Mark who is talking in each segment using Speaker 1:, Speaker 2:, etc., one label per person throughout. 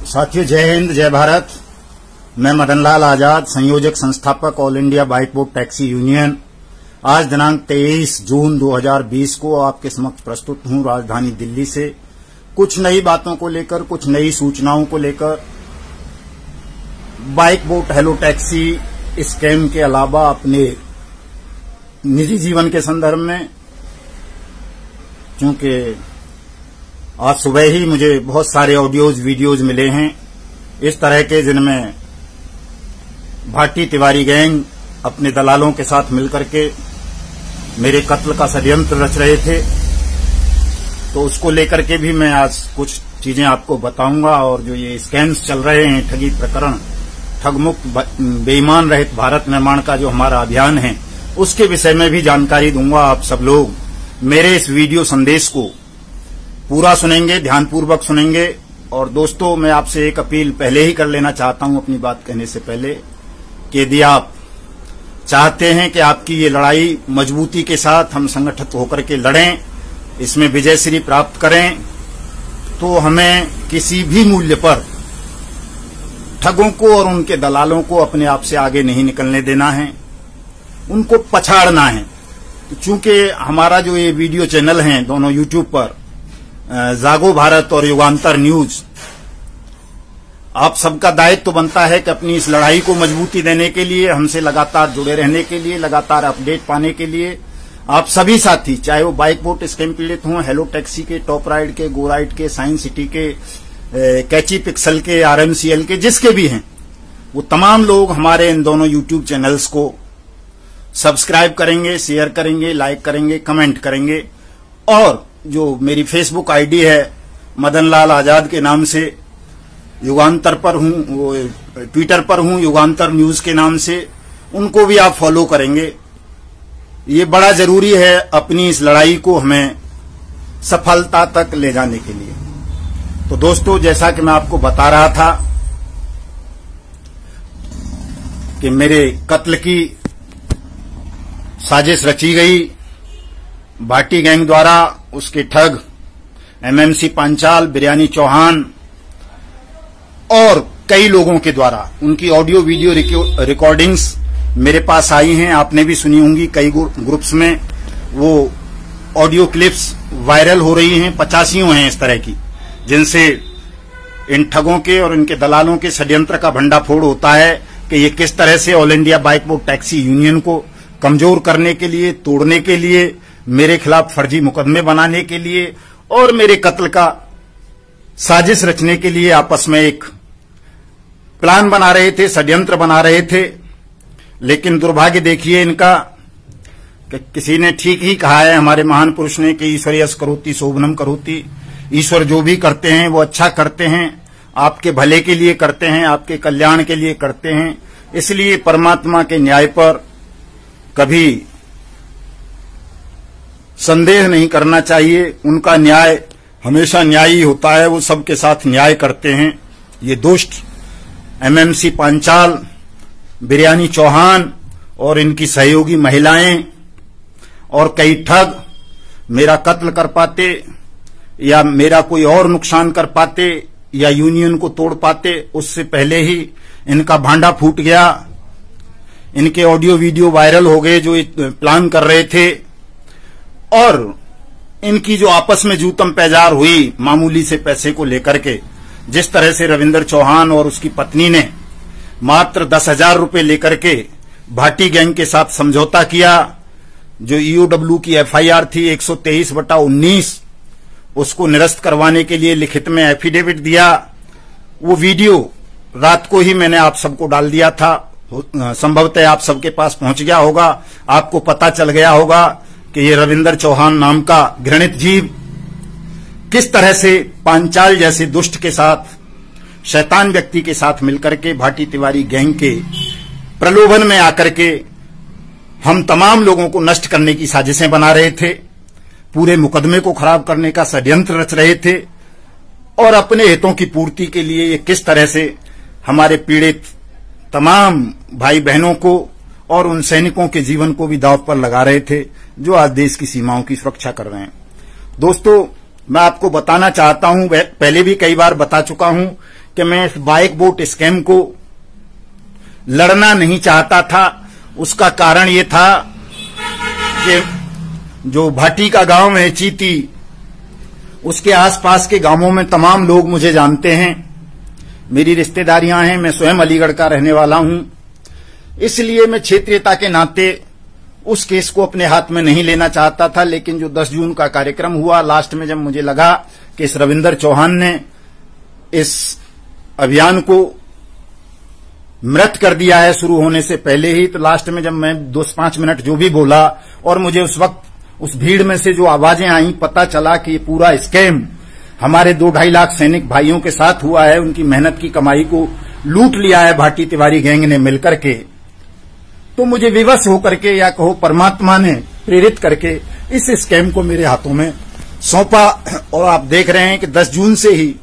Speaker 1: साथियों, जय हिंद, जय भारत। मैं मदन लाल आजाद, संयोजक संस्थापक all India bike boat taxi union. आज दिनांक 23 जून 2020 को आपके समक्ष प्रस्तुत हूं राजधानी दिल्ली से कुछ नई बातों को लेकर, कुछ नई सूचनाओं को लेकर। Bike boat hello taxi scam के अलावा अपने निजी जीवन के संदर्भ में, क्योंकि आज सुबह ही मुझे बहुत सारे ऑडियोज वीडियोज मिले हैं इस तरह के, जिनमें भाटी तिवारी गैंग अपने दलालों के साथ मिलकर के मेरे कत्ल का षड्यंत्र रच रहे थे। तो उसको लेकर के भी मैं आज कुछ चीजें आपको बताऊंगा। और जो ये स्कैम्स चल रहे हैं, ठगी प्रकरण, ठगमुक्त बेईमान रहित भारत निर्माण का जो हमारा अभियान है, उसके विषय में भी जानकारी दूंगा। आप सब लोग मेरे इस वीडियो संदेश को पूरा सुनेंगे, ध्यानपूर्वक सुनेंगे। और दोस्तों, मैं आपसे एक अपील पहले ही कर लेना चाहता हूं अपनी बात कहने से पहले, कि यदि आप चाहते हैं कि आपकी ये लड़ाई मजबूती के साथ हम संगठित होकर के लड़ें, इसमें विजयश्री प्राप्त करें, तो हमें किसी भी मूल्य पर ठगों को और उनके दलालों को अपने आप से आगे नहीं निकलने देना है, उनको पछाड़ना है। चूंकि हमारा जो ये वीडियो चैनल हैं दोनों यूट्यूब पर, जागो भारत और युगांतर न्यूज, आप सबका दायित्व तो बनता है कि अपनी इस लड़ाई को मजबूती देने के लिए, हमसे लगातार जुड़े रहने के लिए, लगातार अपडेट पाने के लिए आप सभी साथी, चाहे वो बाइक बोट स्कैम पीड़ित हों, हेलो टैक्सी के, टॉप राइड के, गो राइड के, साइंस सिटी के, कैची पिक्सल के, आरएमसीएल के, जिसके भी हैं, वो तमाम लोग हमारे इन दोनों यूट्यूब चैनल्स को सब्सक्राइब करेंगे, शेयर करेंगे, लाइक करेंगे, कमेंट करेंगे। और जो मेरी फेसबुक आईडी है मदन लाल आजाद के नाम से, युगांतर पर हूं, ट्विटर पर हूं युगांतर न्यूज के नाम से, उनको भी आप फॉलो करेंगे। ये बड़ा जरूरी है अपनी इस लड़ाई को हमें सफलता तक ले जाने के लिए। तो दोस्तों, जैसा कि मैं आपको बता रहा था कि मेरे कत्ल की साजिश रची गई भाटी गैंग द्वारा, उसके ठग एमएमसी पांचाल, बिरयानी चौहान और कई लोगों के द्वारा। उनकी ऑडियो वीडियो रिकॉर्डिंग्स मेरे पास आई हैं, आपने भी सुनी होंगी। कई ग्रुप्स में वो ऑडियो क्लिप्स वायरल हो रही हैं, 85 हैं इस तरह की, जिनसे इन ठगों के और इनके दलालों के षड्यंत्र का भंडाफोड़ होता है कि ये किस तरह से all India bike boat taxi union को कमजोर करने के लिए, तोड़ने के लिए, मेरे खिलाफ फर्जी मुकदमे बनाने के लिए और मेरे कत्ल का साजिश रचने के लिए आपस में एक प्लान बना रहे थे, षड्यंत्र बना रहे थे। लेकिन दुर्भाग्य देखिए इनका, कि किसी ने ठीक ही कहा है, हमारे महान पुरुष ने, कि ईश्वर यश करोति शोभनम करोति। ईश्वर जो भी करते हैं वो अच्छा करते हैं, आपके भले के लिए करते हैं, आपके कल्याण के लिए करते हैं। इसलिए परमात्मा के न्याय पर कभी संदेह नहीं करना चाहिए। उनका न्याय हमेशा न्यायी होता है, वो सबके साथ न्याय करते हैं। ये दुष्ट एमएमसी पांचाल, बिरयानी चौहान और इनकी सहयोगी महिलाएं और कई ठग मेरा कत्ल कर पाते, या मेरा कोई और नुकसान कर पाते, या यूनियन को तोड़ पाते, उससे पहले ही इनका भांडा फूट गया। इनके ऑडियो वीडियो वायरल हो गए जो प्लान कर रहे थे। और इनकी जो आपस में जूतम पैजार हुई मामूली से पैसे को लेकर के, जिस तरह से रविंदर चौहान और उसकी पत्नी ने मात्र 10,000 रुपए लेकर के भाटी गैंग के साथ समझौता किया। जो ईओडब्ल्यू की एफआईआर थी 123/19, उसको निरस्त करवाने के लिए लिखित में एफिडेविट दिया। वो वीडियो रात को ही मैंने आप सबको डाल दिया था, संभवतः आप सबके पास पहुंच गया होगा, आपको पता चल गया होगा कि ये रविंदर चौहान नाम का घृणित जीव किस तरह से पांचाल जैसे दुष्ट के साथ, शैतान व्यक्ति के साथ मिलकर के भाटी तिवारी गैंग के प्रलोभन में आकर के हम तमाम लोगों को नष्ट करने की साजिशें बना रहे थे, पूरे मुकदमे को खराब करने का षड्यंत्र रच रहे थे, और अपने हितों की पूर्ति के लिए ये किस तरह से हमारे पीड़ित तमाम भाई बहनों को और उन सैनिकों के जीवन को भी दांव पर लगा रहे थे जो आज देश की सीमाओं की सुरक्षा कर रहे हैं। दोस्तों, मैं आपको बताना चाहता हूं, पहले भी कई बार बता चुका हूं कि मैं इस बाइक बोट स्कैम को लड़ना नहीं चाहता था। उसका कारण ये था कि जो भाटी का गांव है चीती, उसके आसपास के गांवों में तमाम लोग मुझे जानते हैं, मेरी रिश्तेदारियां हैं, मैं स्वयं अलीगढ़ का रहने वाला हूं। इसलिए मैं क्षेत्रीयता के नाते उस केस को अपने हाथ में नहीं लेना चाहता था। लेकिन जो 10 जून का कार्यक्रम हुआ, लास्ट में जब मुझे लगा कि इस रविंदर चौहान ने इस अभियान को मृत कर दिया है शुरू होने से पहले ही, तो लास्ट में जब मैं 2-5 मिनट जो भी बोला और मुझे उस वक्त उस भीड़ में से जो आवाजें आई, पता चला कि ये पूरा स्कैम हमारे 2-2.5 लाख सैनिक भाइयों के साथ हुआ है, उनकी मेहनत की कमाई को लूट लिया है भाटी तिवारी गैंग ने मिलकर के, तो मुझे विवश होकर के या कहो परमात्मा ने प्रेरित करके इस स्कैम को मेरे हाथों में सौंपा। और आप देख रहे हैं कि 10 जून से ही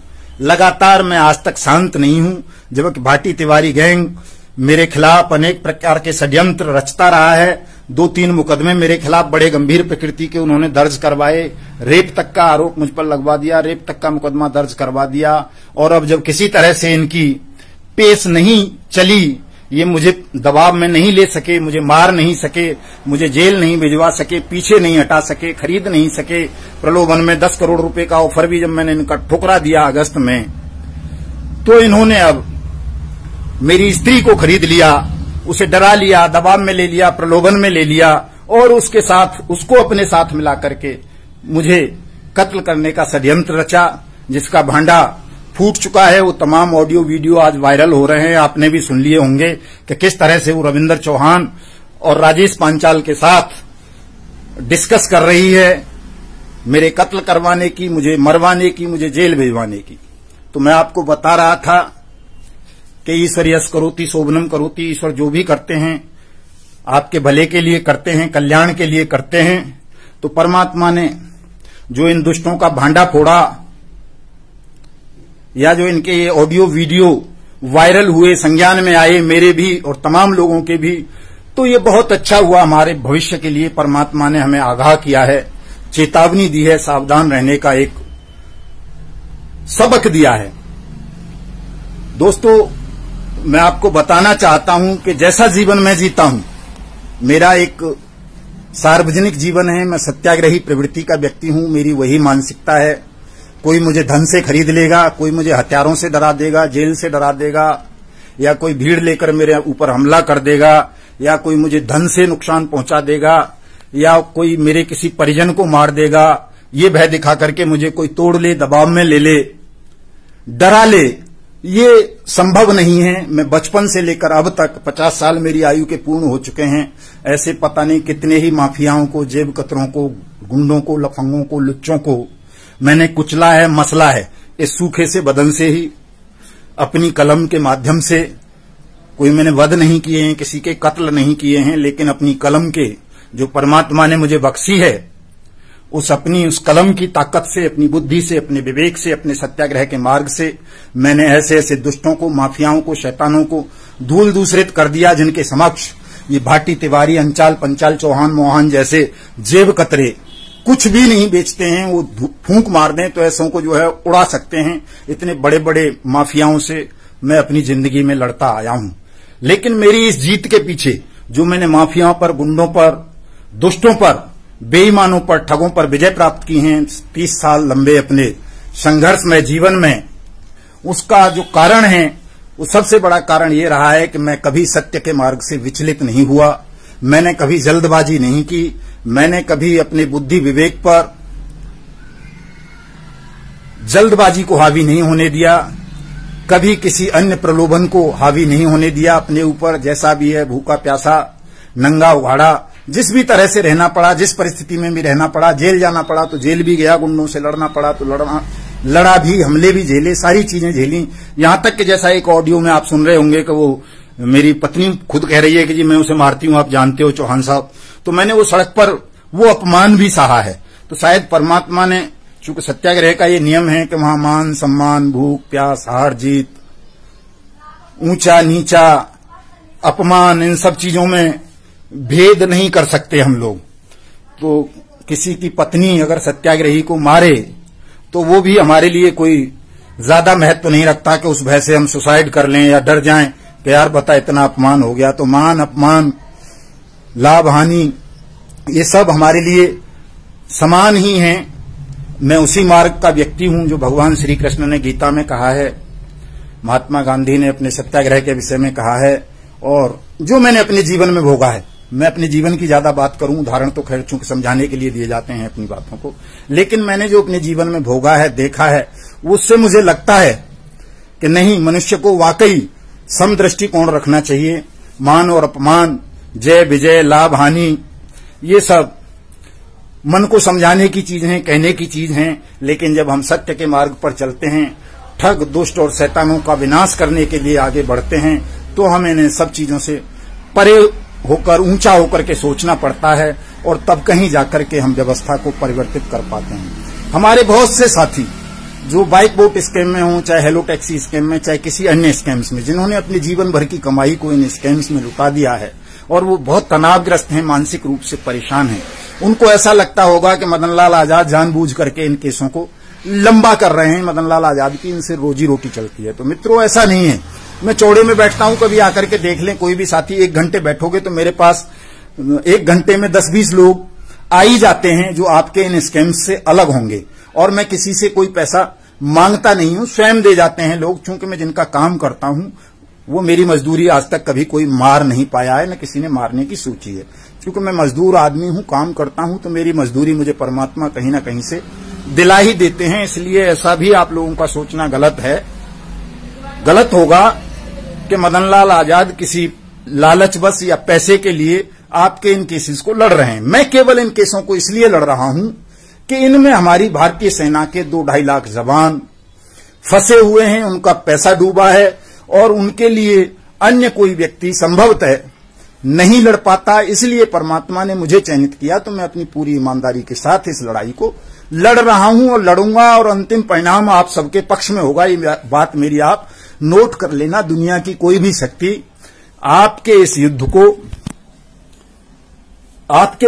Speaker 1: लगातार मैं आज तक शांत नहीं हूं, जबकि भाटी तिवारी गैंग मेरे खिलाफ अनेक प्रकार के षड्यंत्र रचता रहा है। 2-3 मुकदमे मेरे खिलाफ बड़े गंभीर प्रकृति के उन्होंने दर्ज करवाए, रेप तक का आरोप मुझ पर लगवा दिया, रेप तक का मुकदमा दर्ज करवा दिया। और अब जब किसी तरह से इनकी पेश नहीं चली, ये मुझे दबाव में नहीं ले सके, मुझे मार नहीं सके, मुझे जेल नहीं भिजवा सके, पीछे नहीं हटा सके, खरीद नहीं सके, प्रलोभन में 10 करोड़ रुपए का ऑफर भी जब मैंने इनका ठुकरा दिया अगस्त में, तो इन्होंने अब मेरी स्त्री को खरीद लिया, उसे डरा लिया, दबाव में ले लिया, प्रलोभन में ले लिया और उसके साथ उसको अपने साथ मिला करके मुझे कत्ल करने का षड्यंत्र रचा, जिसका भांडा फूट चुका है। वो तमाम ऑडियो वीडियो आज वायरल हो रहे हैं, आपने भी सुन लिए होंगे कि किस तरह से वो रविंदर चौहान और राजेश पांचाल के साथ डिस्कस कर रही है मेरे कत्ल करवाने की, मुझे मरवाने की, मुझे जेल भिजवाने की। तो मैं आपको बता रहा था कि ईश्वर यश करोति शोभनम करोति, ईश्वर जो भी करते हैं आपके भले के लिए करते हैं, कल्याण के लिए करते हैं। तो परमात्मा ने जो इन दुष्टों का भांडा फोड़ा या जो इनके ये ऑडियो वीडियो वायरल हुए, संज्ञान में आए मेरे भी और तमाम लोगों के भी, तो ये बहुत अच्छा हुआ हमारे भविष्य के लिए। परमात्मा ने हमें आगाह किया है, चेतावनी दी है, सावधान रहने का एक सबक दिया है। दोस्तों, मैं आपको बताना चाहता हूं कि जैसा जीवन मैं जीता हूं, मेरा एक सार्वजनिक जीवन है, मैं सत्याग्रही प्रवृत्ति का व्यक्ति हूं, मेरी वही मानसिकता है। कोई मुझे धन से खरीद लेगा, कोई मुझे हथियारों से डरा देगा, जेल से डरा देगा, या कोई भीड़ लेकर मेरे ऊपर हमला कर देगा, या कोई मुझे धन से नुकसान पहुंचा देगा, या कोई मेरे किसी परिजन को मार देगा, ये भय दिखा करके मुझे कोई तोड़ ले, दबाव में ले ले, डरा ले, ये संभव नहीं है। मैं बचपन से लेकर अब तक 50 साल मेरी आयु के पूर्ण हो चुके हैं, ऐसे पता नहीं कितने ही माफियाओं को, जेब कतरों को, गुंडों को, लफंगों को, लुच्चों को मैंने कुचला है, मसला है। इस सूखे से बदन से ही अपनी कलम के माध्यम से, कोई मैंने वध नहीं किए हैं, किसी के कत्ल नहीं किए हैं, लेकिन अपनी कलम के जो परमात्मा ने मुझे बख्शी है, उस कलम की ताकत से, अपनी बुद्धि से, अपने विवेक से, अपने सत्याग्रह के मार्ग से मैंने ऐसे ऐसे दुष्टों को, माफियाओं को, शैतानों को धूल दूसरित कर दिया, जिनके समक्ष ये भाटी तिवारी, अंचाल, पंचाल, चौहान, मोहन जैसे जेब कतरे कुछ भी नहीं बेचते हैं। वो फूंक मार दें तो ऐसों को जो है उड़ा सकते हैं। इतने बड़े बड़े माफियाओं से मैं अपनी जिंदगी में लड़ता आया हूं, लेकिन मेरी इस जीत के पीछे जो मैंने माफियाओं पर, गुंडों पर, दुष्टों पर, बेईमानों पर, ठगों पर विजय प्राप्त की हैं 30 साल लंबे अपने संघर्षमय जीवन में, उसका जो कारण है, वो सबसे बड़ा कारण ये रहा है कि मैं कभी सत्य के मार्ग से विचलित नहीं हुआ, मैंने कभी जल्दबाजी नहीं की, मैंने कभी अपने बुद्धि विवेक पर जल्दबाजी को हावी नहीं होने दिया, कभी किसी अन्य प्रलोभन को हावी नहीं होने दिया अपने ऊपर। जैसा भी है, भूखा प्यासा, नंगा उघाड़ा, जिस भी तरह से रहना पड़ा, जिस परिस्थिति में भी रहना पड़ा, जेल जाना पड़ा तो जेल भी गया, गुंडों से लड़ना पड़ा तो लड़ा भी, हमले भी झेले, सारी चीजें झेली। यहां तक कि जैसा एक ऑडियो में आप सुन रहे होंगे कि वो मेरी पत्नी खुद कह रही है कि जी मैं उसे मारती हूं, आप जानते हो चौहान साहब, तो मैंने वो सड़क पर वो अपमान भी सहा है। तो शायद परमात्मा ने, चूंकि सत्याग्रह का ये नियम है कि वहां मान सम्मान, भूख प्यास, हार जीत, ऊंचा नीचा, अपमान, इन सब चीजों में भेद नहीं कर सकते हम लोग। तो किसी की पत्नी अगर सत्याग्रही को मारे तो वो भी हमारे लिए कोई ज्यादा महत्व नहीं रखता कि उस भय से हम सुसाइड कर लें या डर जाएं कि यार बता इतना अपमान हो गया। तो मान अपमान, लाभ हानि, ये सब हमारे लिए समान ही हैं। मैं उसी मार्ग का व्यक्ति हूं जो भगवान श्री कृष्ण ने गीता में कहा है, महात्मा गांधी ने अपने सत्याग्रह के विषय में कहा है, और जो मैंने अपने जीवन में भोगा है। मैं अपने जीवन की ज्यादा बात करूं, उदाहरण तो खैर चूंकि समझाने के लिए दिए जाते हैं अपनी बातों को, लेकिन मैंने जो अपने जीवन में भोगा है, देखा है, उससे मुझे लगता है कि नहीं, मनुष्य को वाकई समदृष्टिकोण रखना चाहिए। मान और अपमान, जय विजय, लाभ हानि, ये सब मन को समझाने की चीज है, कहने की चीज है। लेकिन जब हम सत्य के मार्ग पर चलते हैं, ठग, दुष्ट और शैतानों का विनाश करने के लिए आगे बढ़ते हैं, तो हमें इन सब चीजों से परे होकर, ऊंचा होकर के सोचना पड़ता है, और तब कहीं जाकर के हम व्यवस्था को परिवर्तित कर पाते हैं। हमारे बहुत से साथी जो बाइक बोट स्कैम में हों, चाहे हेलो टैक्सी स्कैम में, चाहे किसी अन्य स्कैम्स में, जिन्होंने अपने जीवन भर की कमाई को इन स्कैम्स में लुटा दिया है, और वो बहुत तनावग्रस्त हैं, मानसिक रूप से परेशान हैं। उनको ऐसा लगता होगा कि मदन लाल आजाद जानबूझ करके इन केसों को लंबा कर रहे हैं, मदन लाल आजाद की इनसे रोजी रोटी चलती है। तो मित्रों, ऐसा नहीं है। मैं चौड़े में बैठता हूं, कभी आकर के देख लें, कोई भी साथी 1 घंटे बैठोगे तो मेरे पास 1 घंटे में 10-20 लोग आ ही जाते हैं जो आपके इन स्कैम्स से अलग होंगे, और मैं किसी से कोई पैसा मांगता नहीं हूं, स्वयं दे जाते हैं लोग। चूंकि मैं जिनका काम करता हूं, वो मेरी मजदूरी आज तक कभी कोई मार नहीं पाया है, न किसी ने मारने की सोची है। क्योंकि मैं मजदूर आदमी हूं, काम करता हूं, तो मेरी मजदूरी मुझे परमात्मा कहीं ना कहीं से दिला ही देते हैं। इसलिए ऐसा भी आप लोगों का सोचना गलत है, गलत होगा कि मदनलाल आजाद किसी लालचवश या पैसे के लिए आपके इन केसेस को लड़ रहे हैं। मैं केवल इन केसों को इसलिए लड़ रहा हूं कि इनमें हमारी भारतीय सेना के 2-2.5 लाख जवान फंसे हुए हैं, उनका पैसा डूबा है, और उनके लिए अन्य कोई व्यक्ति संभवतः नहीं लड़ पाता। इसलिए परमात्मा ने मुझे चयनित किया, तो मैं अपनी पूरी ईमानदारी के साथ इस लड़ाई को लड़ रहा हूं और लड़ूंगा, और अंतिम परिणाम आप सबके पक्ष में होगा। ये बात मेरी आप नोट कर लेना। दुनिया की कोई भी शक्ति आपके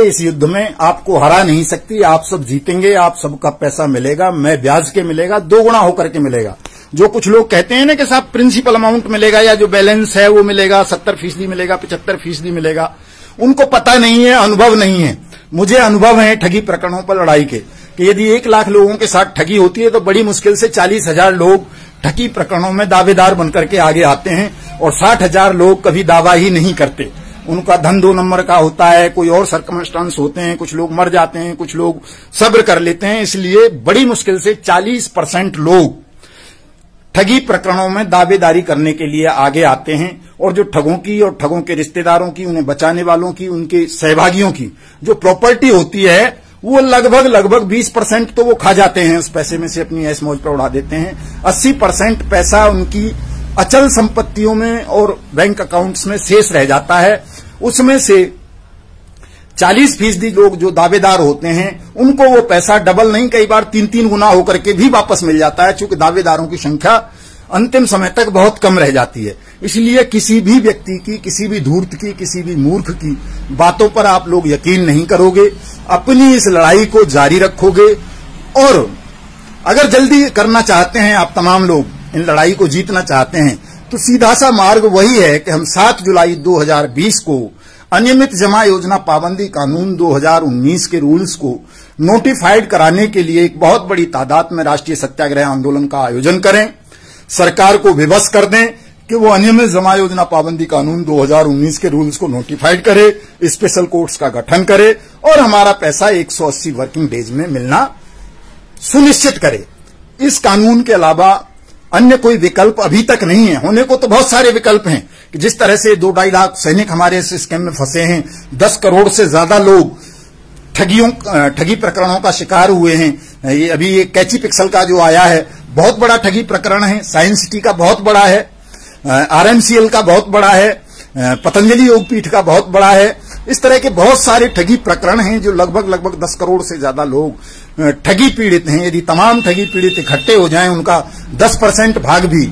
Speaker 1: इस युद्ध में आपको हरा नहीं सकती। आप सब जीतेंगे, आप सबका पैसा मिलेगा, मैं ब्याज के मिलेगा, 2 गुना होकर के मिलेगा। जो कुछ लोग कहते हैं ना कि साहब प्रिंसिपल अमाउंट मिलेगा, या जो बैलेंस है वो मिलेगा, 70% मिलेगा, 75% मिलेगा, उनको पता नहीं है, अनुभव नहीं है। मुझे अनुभव है ठगी प्रकरणों पर लड़ाई के, कि यदि 1 लाख लोगों के साथ ठगी होती है तो बड़ी मुश्किल से 40,000 लोग ठगी प्रकरणों में दावेदार बनकर के आगे आते हैं, और 60,000 लोग कभी दावा ही नहीं करते। उनका धन 2 नंबर का होता है, कोई और सर्कमस्टांस होते हैं, कुछ लोग मर जाते हैं, कुछ लोग सब्र कर लेते हैं। इसलिए बड़ी मुश्किल से 40% लोग ठगी प्रकरणों में दावेदारी करने के लिए आगे आते हैं, और जो ठगों की और ठगों के रिश्तेदारों की, उन्हें बचाने वालों की, उनके सहभागियों की जो प्रॉपर्टी होती है, वो लगभग 20% तो वो खा जाते हैं। उस पैसे में से अपनी ऐश मौज पर उड़ा देते हैं। 80% पैसा उनकी अचल संपत्तियों में और बैंक अकाउंट्स में शेष रह जाता है। उसमें से 40% लोग जो दावेदार होते हैं, उनको वो पैसा डबल नहीं, कई बार 3-3 गुना होकर के भी वापस मिल जाता है, चूंकि दावेदारों की संख्या अंतिम समय तक बहुत कम रह जाती है। इसलिए किसी भी व्यक्ति की, किसी भी धूर्त की, किसी भी मूर्ख की बातों पर आप लोग यकीन नहीं करोगे, अपनी इस लड़ाई को जारी रखोगे। और अगर जल्दी करना चाहते हैं आप तमाम लोग, इन लड़ाई को जीतना चाहते हैं, तो सीधा सा मार्ग वही है कि हम 7 जुलाई 2020 को अनियमित जमा योजना पाबंदी कानून 2019 के रूल्स को नोटिफाइड कराने के लिए एक बहुत बड़ी तादाद में राष्ट्रीय सत्याग्रह आंदोलन का आयोजन करें, सरकार को विवश कर दें कि वो अनियमित जमा योजना पाबंदी कानून 2019 के रूल्स को नोटिफाइड करे, स्पेशल कोर्ट्स का गठन करे, और हमारा पैसा 180 वर्किंग डेज में मिलना सुनिश्चित करे। इस कानून के अलावा अन्य कोई विकल्प अभी तक नहीं है। होने को तो बहुत सारे विकल्प हैं, कि जिस तरह से 2-2.5 लाख सैनिक हमारे इस स्कैम में फंसे हैं, 10 करोड़ से ज्यादा लोग ठगी प्रकरणों का शिकार हुए हैं। ये अभी ये कैची पिक्सल का जो आया है, बहुत बड़ा ठगी प्रकरण है, साइंस सिटी का बहुत बड़ा है, RMCL का बहुत बड़ा है, पतंजलि योगपीठ का बहुत बड़ा है। इस तरह के बहुत सारे ठगी प्रकरण हैं जो लगभग 10 करोड़ से ज्यादा लोग ठगी पीड़ित हैं। यदि तमाम ठगी पीड़ित इकट्ठे हो जाएं, उनका 10% भाग भी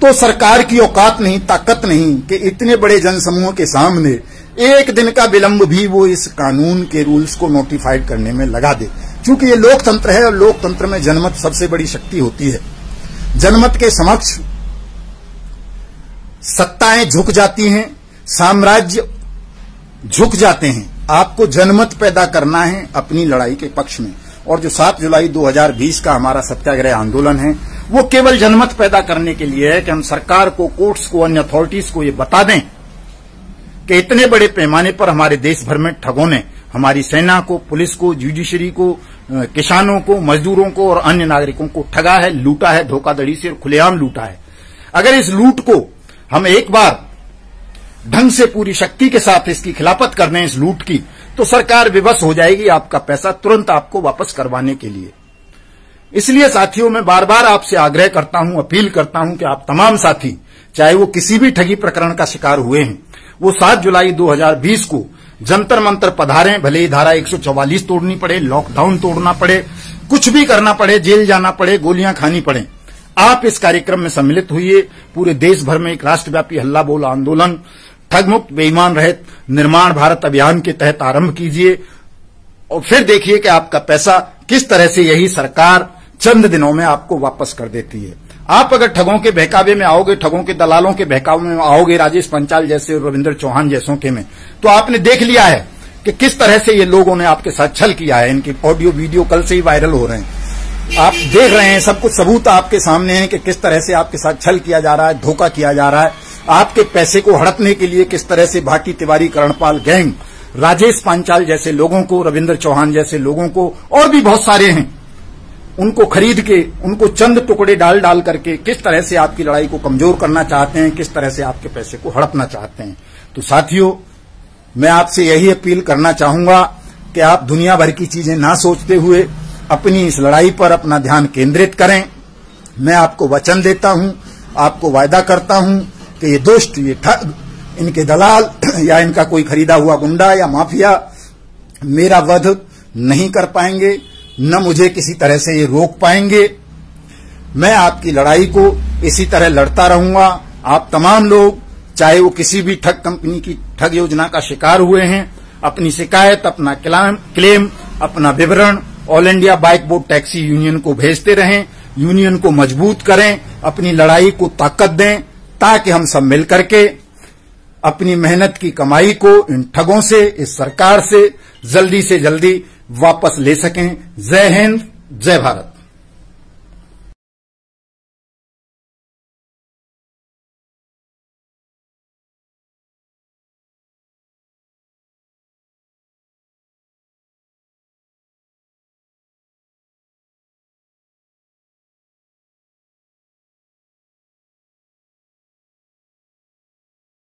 Speaker 1: तो सरकार की औकात नहीं, ताकत नहीं कि इतने बड़े जनसमूह के सामने एक दिन का विलंब भी वो इस कानून के रूल्स को नोटिफाइड करने में लगा दे। क्योंकि ये लोकतंत्र है और लोकतंत्र में जनमत सबसे बड़ी शक्ति होती है। जनमत के समक्ष सत्ताएं झुक जाती हैं, साम्राज्य झुक जाते हैं। आपको जनमत पैदा करना है अपनी लड़ाई के पक्ष में। और जो 7 जुलाई 2020 का हमारा सत्याग्रह आंदोलन है, वो केवल जनमत पैदा करने के लिए है कि हम सरकार को, कोर्ट्स को, अन्य अथॉरिटीज को ये बता दें कि इतने बड़े पैमाने पर हमारे देश भर में ठगों ने हमारी सेना को, पुलिस को, जुडिशरी को, किसानों को, मजदूरों को और अन्य नागरिकों को ठगा है, लूटा है, धोखाधड़ी से और खुलेआम लूटा है। अगर इस लूट को हम एक बार ढंग से पूरी शक्ति के साथ इसकी खिलाफत कर दें, इस लूट की, तो सरकार विवश हो जाएगी आपका पैसा तुरंत आपको वापस करवाने के लिए। इसलिए साथियों, मैं बार बार आपसे आग्रह करता हूं, अपील करता हूं कि आप तमाम साथी, चाहे वो किसी भी ठगी प्रकरण का शिकार हुए हैं, वो 7 जुलाई 2020 को जंतर मंतर पधारें। भले ही धारा 144 तोड़नी पड़े, लॉकडाउन तोड़ना पड़े, कुछ भी करना पड़े, जेल जाना पड़े, गोलियां खानी पड़े, आप इस कार्यक्रम में सम्मिलित हुइए। पूरे देश भर में एक राष्ट्रव्यापी हल्ला बोल आंदोलन ठगमुक्त बेईमान रहित निर्माण भारत अभियान के तहत आरंभ कीजिए और फिर देखिए कि आपका पैसा किस तरह से यही सरकार चंद दिनों में आपको वापस कर देती है। आप अगर ठगों के बहकावे में आओगे, ठगों के दलालों के बहकावे में आओगे, राजेश पंचाल जैसे और रविंद्र चौहान जैसों के में, तो आपने देख लिया है कि किस तरह से ये लोगों ने आपके साथ छल किया है। इनकी ऑडियो वीडियो कल से ही वायरल हो रहे हैं, आप देख रहे हैं, सब कुछ सबूत आपके सामने है कि किस तरह से आपके साथ छल किया जा रहा है, धोखा किया जा रहा है। आपके पैसे को हड़पने के लिए किस तरह से भाटी तिवारी, करणपाल गैंग, राजेश पांचाल जैसे लोगों को, रविंद्र चौहान जैसे लोगों को, और भी बहुत सारे हैं, उनको खरीद के, उनको चंद टुकड़े डाल डाल करके किस तरह से आपकी लड़ाई को कमजोर करना चाहते हैं, किस तरह से आपके पैसे को हड़पना चाहते हैं। तो साथियों, मैं आपसे यही अपील करना चाहूंगा कि आप दुनिया भर की चीजें ना सोचते हुए अपनी इस लड़ाई पर अपना ध्यान केंद्रित करें। मैं आपको वचन देता हूं, आपको वायदा करता हूं कि ये दुष्ट, ये ठग, इनके दलाल या इनका कोई खरीदा हुआ गुंडा या माफिया मेरा वध नहीं कर पाएंगे, न मुझे किसी तरह से ये रोक पाएंगे। मैं आपकी लड़ाई को इसी तरह लड़ता रहूंगा। आप तमाम लोग, चाहे वो किसी भी ठग कंपनी की ठग योजना का शिकार हुए हैं, अपनी शिकायत, अपना क्लेम, अपना विवरण all India bike board taxi union को भेजते रहें। यूनियन को मजबूत करें, अपनी लड़ाई को ताकत दें, ताकि हम सब मिलकर के अपनी मेहनत की कमाई को इन ठगों से, इस सरकार से जल्दी वापस ले सकें। जय हिंद, जय भारत।